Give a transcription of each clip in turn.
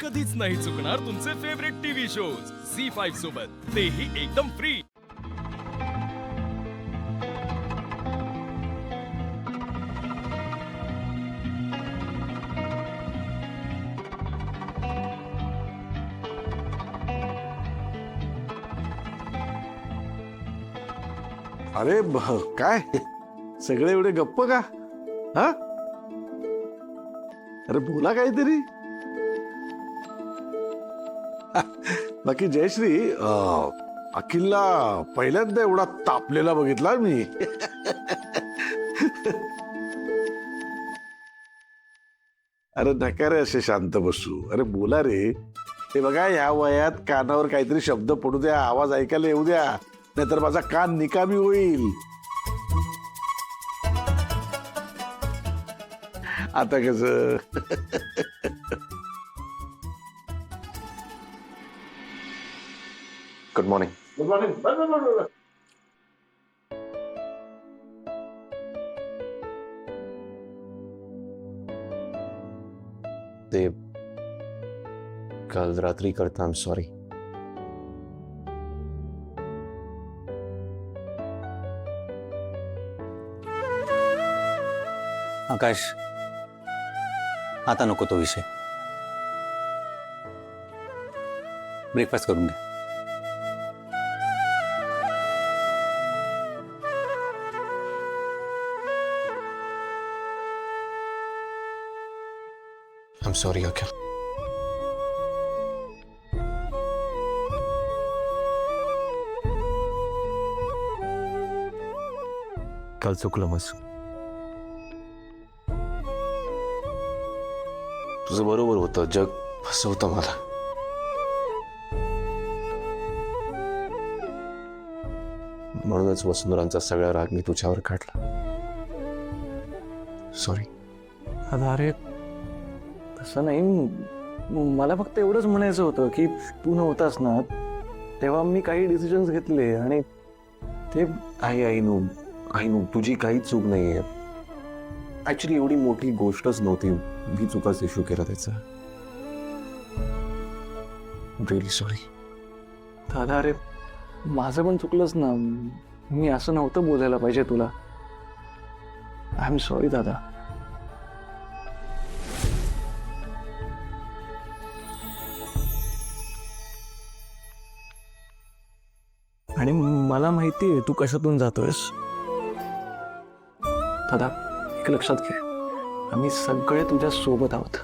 कधीच नाही चुकणार तुमचे फेवरेट टीव्ही शोज झी5 सोबत, तेही एकदम फ्री. अरे काय सगळे एवढे गप्प का? हा, अरे बोला काहीतरी. बाकी जयश्री, अखिलला पहिल्यांदा एवढा तापलेला बघितला मी. अरे नका रे असे शांत बसू. अरे बोला रे. ते बघा, या वयात कानावर काहीतरी शब्द पडू द्या, आवाज ऐकायला येऊ द्या, नाहीतर माझा कान निकामी होईल. आता कस गुड मॉर्निंग. Good morning. ते काल रात्री करता, आय एम सॉरी. आकाश, आता नको तो विषय. ब्रेकफास्ट करून घे. आय एम सॉरी अखिल. काल चुकलं मस्त. तुझं बरोबर होतं, जग फसवतं मला. म्हणूनच वसुंधरांचा सगळा राग मी तुझ्यावर काढला. सॉरी. अरे तसं नाही, मला फक्त एवढंच म्हणायचं होतं की तू नव्हतास ना तेव्हा मी काही डिसिजन्स घेतले आणि ते आई नो तुझी काहीच चूक नाहीये. ऍक्च्युली एवढी मोठी गोष्टच नव्हती, मी चुकाच इश्यू केला त्याचा. Really sorry. दादा, अरे माझं पण चुकलंच ना. मी असं नव्हतं बोलायला पाहिजे तुला. आय एम सॉरी दादा. आणि मला माहिती आहे तू कशातून जातोयस. दादा, एक लक्षात घे, आम्ही सगळे तुझ्या सोबत आहोत.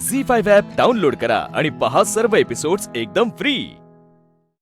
झी5 ॲप डाउनलोड करा आणि पहा सर्व एपिसोड्स एकदम फ्री.